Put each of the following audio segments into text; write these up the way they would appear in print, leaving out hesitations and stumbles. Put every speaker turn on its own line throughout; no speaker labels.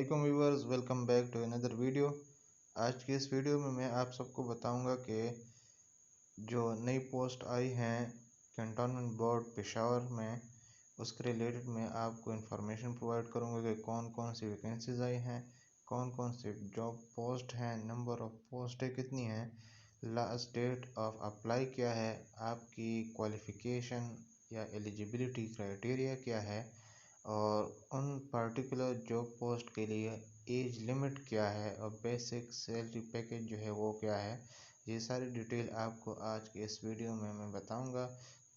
अस्सलामुअलैकुम viewers, welcome back to another video. आज की इस वीडियो में मैं आप सबको बताऊंगा कि जो नई पोस्ट आई हैं कैंटोनमेंट बोर्ड पेशावर में, उसके रिलेटेड मैं आपको इंफॉर्मेशन प्रोवाइड करूंगा कि कौन कौन सी वैकेंसीज आई हैं, कौन कौन से जॉब पोस्ट हैं, नंबर ऑफ़ पोस्टें कितनी हैं, लास्ट डेट ऑफ अप्लाई क्या है, आपकी क्वालिफ़िकेशन या एलिजिबिलिटी क्राइटेरिया क्या है, और उन पर्टिकुलर जॉब पोस्ट के लिए एज लिमिट क्या है और बेसिक सैलरी पैकेज जो है वो क्या है। ये सारी डिटेल आपको आज के इस वीडियो में मैं बताऊंगा।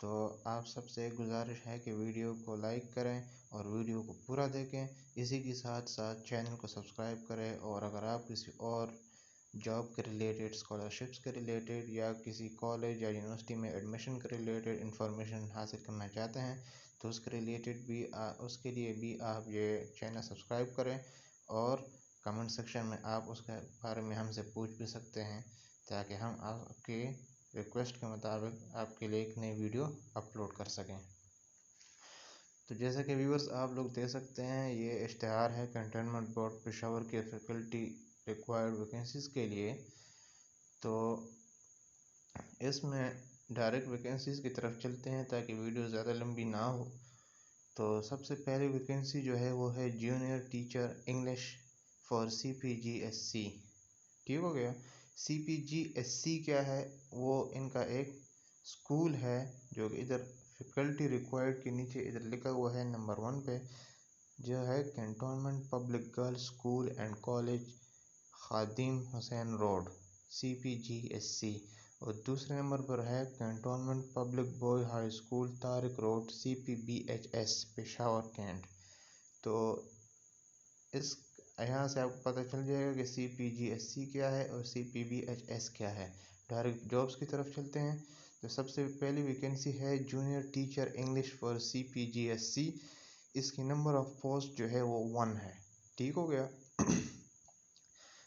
तो आप सबसे एक गुजारिश है कि वीडियो को लाइक करें और वीडियो को पूरा देखें। इसी के साथ साथ चैनल को सब्सक्राइब करें, और अगर आप किसी और जॉब के रिलेटेड, स्कॉलरशिप्स के रिलेटेड या किसी कॉलेज या यूनिवर्सिटी में एडमिशन के रिलेटेड इंफॉर्मेशन हासिल करना चाहते हैं तो उसके रिलेटेड भी उसके लिए भी आप ये चैनल सब्सक्राइब करें, और कमेंट सेक्शन में आप उसके बारे में हमसे पूछ भी सकते हैं ताकि हम आपके रिक्वेस्ट के मुताबिक आपके लिए एक नई वीडियो अपलोड कर सकें। तो जैसा कि व्यूअर्स आप लोग देख सकते हैं, ये इश्तिहार है कैंटोनमेंट बोर्ड पेशावर के फैकल्टी रिक्वायर्ड वैकेंसीज़ के लिए। तो इसमें डायरेक्ट वैकेंसीज़ की तरफ चलते हैं ताकि वीडियो ज़्यादा लंबी ना हो। तो सबसे पहली वैकेंसी जो है वो है junior teacher English for CPGSC। ठीक हो गया। CPGSC क्या है? वो इनका एक स्कूल है जो कि इधर फैकल्टी रिक्वायर्ड के नीचे इधर लिखा हुआ है नंबर 1 पे, जो है cantonment public girls school and college Khadim Hussain road CPGSC। और दूसरे नंबर पर है cantonment public boy high school Tariq road CPBHS Peshawar cantt. तो इस यहाँ से आपको पता चल जाएगा कि CPGSC क्या है और CPBHS क्या है। डायरेक्ट जॉब्स की तरफ चलते हैं। तो सबसे पहली वैकेंसी है junior teacher English for CPGSC। इसकी नंबर ऑफ पोस्ट जो है वो 1 है। ठीक हो गया।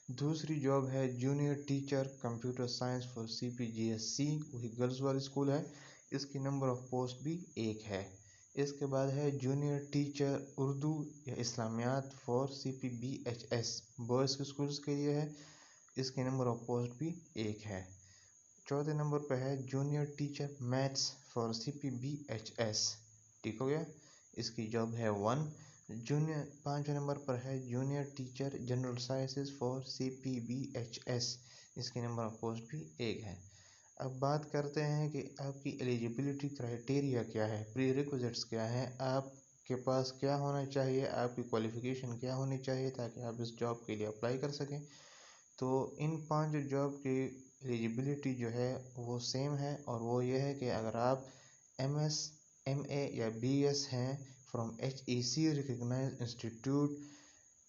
दूसरी जॉब है junior teacher computer science for CPGSC, वही गर्ल्स वाली स्कूल है। इसकी नंबर ऑफ पोस्ट भी 1 है। इसके बाद है जूनियर टीचर उर्दू या इस्लामियात फॉर CPBHS, बॉयज़ के स्कूल्स के लिए है। इसकी नंबर ऑफ पोस्ट भी 1 है। चौथे नंबर पर है junior teacher maths for CPBHS। ठीक हो गया। इसकी जॉब है 1। जूनियर 5वें नंबर पर है junior teacher general sciences for CPBHS। इसकी नंबर ऑफ पोस्ट भी 1 है। अब बात करते हैं कि आपकी एलिजिबिलिटी क्राइटेरिया क्या है, प्री रिक्विजिट्स क्या है, आपके पास क्या होना चाहिए, आपकी क्वालिफ़िकेशन क्या होनी चाहिए ताकि आप इस जॉब के लिए अप्लाई कर सकें। तो इन 5 जॉब की एलिजिबिलिटी जो है वो सेम है, और वो ये है कि अगर आप MS, MA या BS हैं from HEC recognized institute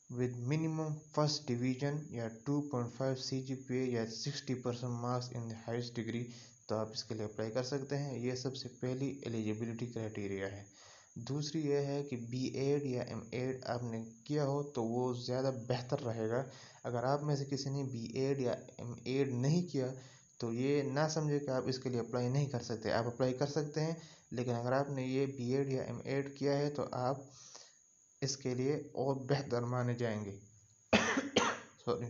with minimum first division या 2.5 CGPA या 60% marks in the highest degree, तो आप इसके लिए अप्लाई कर सकते हैं। ये सबसे पहली एलिजिबिलिटी क्राइटेरिया है। दूसरी ये है कि B.Ed या M.Ed आपने किया हो तो वो ज़्यादा बेहतर रहेगा। अगर आप में से किसी ने B.Ed या M.Ed नहीं किया तो ये ना समझे कि आप इसके लिए अप्लाई नहीं कर सकते। आप अप्लाई कर सकते हैं, लेकिन अगर आपने ये B.Ed या M.Ed किया है तो आप इसके लिए और बेहतर माने जाएंगे। सॉरी।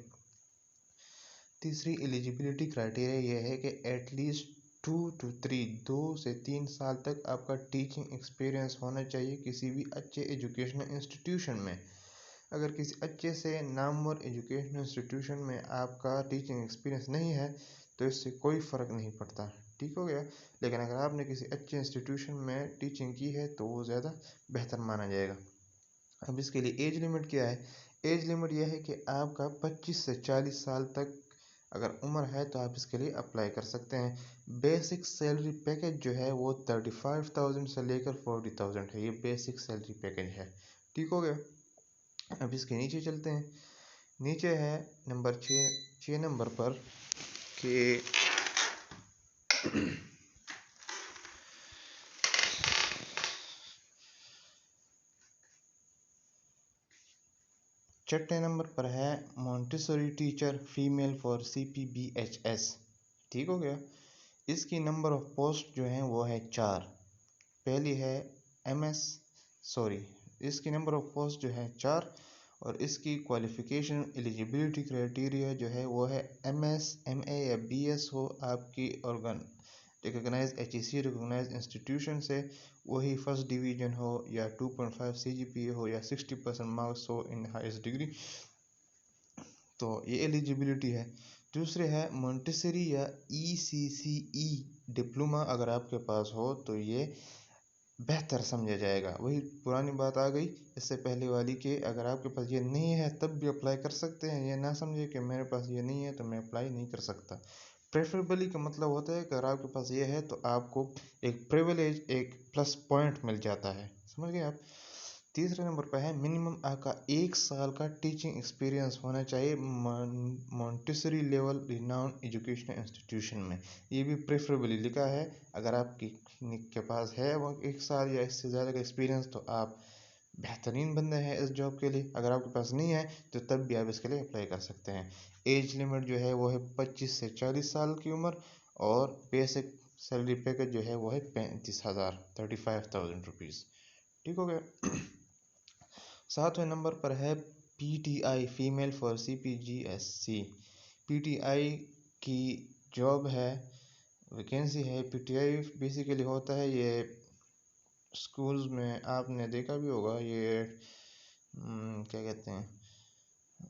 तीसरी एलिजिबिलिटी क्राइटेरिया ये है कि एटलीस्ट 2 से 3 साल तक आपका टीचिंग एक्सपीरियंस होना चाहिए किसी भी अच्छे एजुकेशनल इंस्टीट्यूशन में। अगर किसी अच्छे से नामवर एजुकेशनल इंस्टीट्यूशन में आपका टीचिंग एक्सपीरियंस नहीं है तो इससे कोई फ़र्क नहीं पड़ता। ठीक हो गया। लेकिन अगर आपने किसी अच्छे इंस्टीट्यूशन में टीचिंग की है तो वो ज़्यादा बेहतर माना जाएगा। अब इसके लिए एज लिमिट क्या है? एज लिमिट यह है कि आपका 25 से 40 साल तक अगर उम्र है तो आप इसके लिए अप्लाई कर सकते हैं। बेसिक सैलरी पैकेज जो है वो 35,000 से लेकर 40,000 है। ये बेसिक सैलरी पैकेज है। ठीक हो गया। अब इसके नीचे चलते हैं। नीचे है नंबर 6 नंबर पर कि छठे नंबर पर है Montessori teacher female for CPBHS। ठीक हो गया। इसकी नंबर ऑफ पोस्ट जो हैं वो है 4। पहली है इसकी नंबर ऑफ पोस्ट जो है 4, और इसकी क्वालिफ़िकेशन एलिजिबिलिटी क्राइटेरिया जो है वो है MS, MA या BS हो आपकी ऑर्गन रिकॉग्नाइज HEC रिकॉग्नाइज इंस्टीट्यूशन से, वही फर्स्ट डिवीजन हो या 2.5 CGPA हो या 60% मार्क्स हो इन हाईएस्ट डिग्री, तो ये एलिजिबिलिटी है। दूसरे है मोंटेसरी या ECCE डिप्लोमा अगर आपके पास हो तो ये बेहतर समझा जाएगा। वही पुरानी बात आ गई इससे पहले वाली कि अगर आपके पास ये नहीं है तब भी अप्लाई कर सकते हैं, ये ना समझे कि मेरे पास ये नहीं है तो मैं अप्लाई नहीं कर सकता। प्रेफरेबली का मतलब होता है कि अगर आपके पास ये है तो आपको एक प्रिविलेज, एक प्लस पॉइंट मिल जाता है, समझ गए आप। तीसरे नंबर पर है मिनिमम आपका 1 साल का टीचिंग एक्सपीरियंस होना चाहिए Montessori level renowned educational institution में। ये भी प्रेफरेबली लिखा है, अगर आपकी के पास है वो 1 साल या इससे ज़्यादा का एक्सपीरियंस तो आप बेहतरीन बंदे हैं इस जॉब के लिए। अगर आपके पास नहीं है तो तब भी आप इसके लिए अप्लाई कर सकते हैं। एज लिमिट जो है वो है 25 से 40 साल की उम्र, और बेसिक सैलरी पैकेज जो है वो है 35,000 ₹35,000। ठीक हो गया। 7वें नंबर पर है PTI female for CPGSC। PTI की जॉब है, वैकेंसी है। PTI बेसिकली होता है, ये स्कूल्स में आपने देखा भी होगा, ये क्या कहते हैं,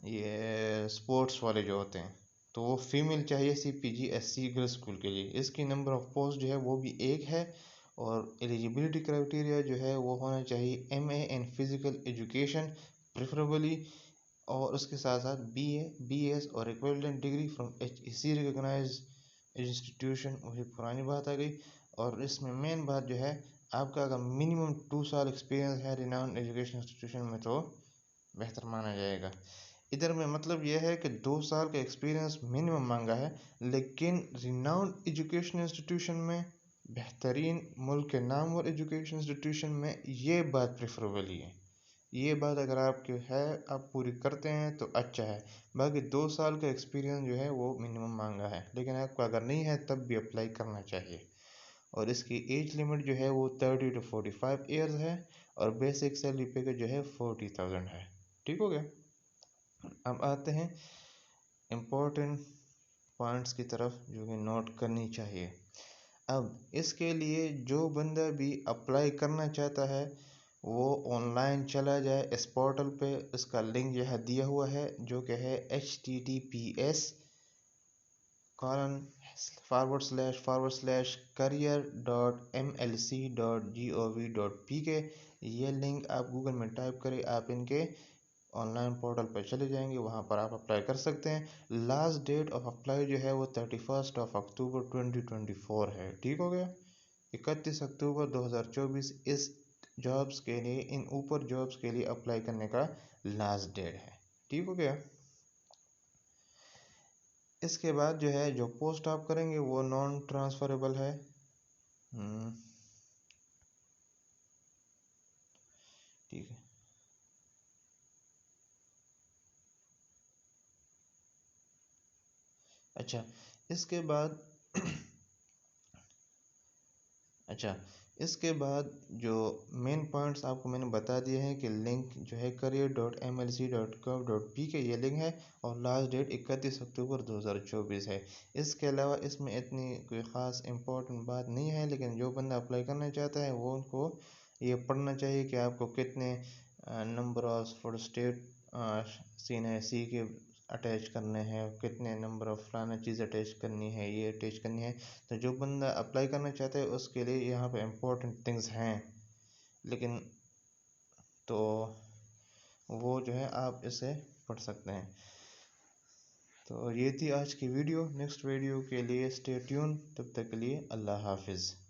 ये स्पोर्ट्स वाले जो होते हैं, तो वो फीमेल चाहिए CPGSC गर्ल्स स्कूल के लिए। इसकी नंबर ऑफ पोस्ट जो है वो भी 1 है, और एलिजिबिलिटी क्राइटेरिया जो है वो होना चाहिए MA in physical education preferably, और उसके साथ साथ BA, BS और equivalent degree from HEC recognise institution. वही पुरानी बात आ गई। और इसमें मेन बात जो है, आपका अगर मिनिमम 2 साल एक्सपीरियंस है रिनाउंड एजुकेशन इंस्टीट्यूशन में तो बेहतर माना जाएगा। इधर में मतलब यह है कि 2 साल का एक्सपीरियंस मिनिमम मांगा है, लेकिन रिनाउंड एजुकेशन इंस्टीट्यूशन में, बेहतरीन मुल्क के नामवर एजुकेशन इंस्टीट्यूशन में, ये बात प्रेफरेबली है। ये बात अगर आपके है, आप पूरी करते हैं तो अच्छा है। बाकी 2 साल का एक्सपीरियंस जो है वो मिनिमम मांगा है, लेकिन आपका अगर नहीं है तब भी अप्लाई करना चाहिए। और इसकी एज लिमिट जो है वो 30 to 45 ईयर्स है, और बेसिक सैलरी पैकेज जो है 40,000 है। ठीक हो गया। अब आते हैं इम्पोर्टेंट पॉइंट्स की तरफ जो कि नोट करनी चाहिए। अब इसके लिए जो बंदा भी अप्लाई करना चाहता है वो ऑनलाइन चला जाए इस पोर्टल पे, इसका लिंक यहाँ दिया हुआ है जो कि है https://career.mlc.gov.pk। ये लिंक आप गूगल में टाइप करें, आप इनके ऑनलाइन पोर्टल पर चले जाएंगे, वहाँ पर आप अप्लाई कर सकते हैं। लास्ट डेट ऑफ अप्लाई जो है वो 31 अक्टूबर 2024 है। ठीक हो गया। 31 अक्टूबर 2024 इस जॉब्स के लिए, इन ऊपर जॉब्स के लिए अप्लाई करने का लास्ट डेट है। ठीक हो गया। इसके बाद जो है, जो पोस्ट आप करेंगे वो नॉन ट्रांसफरेबल है। ठीक है। अच्छा, इसके बाद अच्छा इसके बाद जो मेन पॉइंट्स आपको मैंने बता दिए हैं कि लिंक जो है career.mlc.gov.pk ये लिंक है, और लास्ट डेट 31 अक्टूबर 2024 है। इसके अलावा इसमें इतनी कोई ख़ास इम्पोर्टेंट बात नहीं है, लेकिन जो बंदा अप्लाई करना चाहता है वो उनको ये पढ़ना चाहिए कि आपको कितने number of for state CNSE के अटैच करने हैं, कितने नंबर ऑफ फलाना चीज़ अटैच करनी है, ये अटैच करनी है। तो जो बंदा अप्लाई करना चाहता है उसके लिए यहाँ पे इम्पोर्टेंट थिंग्स हैं, लेकिन तो वो जो है आप इसे पढ़ सकते हैं। तो ये थी आज की वीडियो। नेक्स्ट वीडियो के लिए स्टे ट्यून। तब तक के लिए अल्लाह हाफिज़।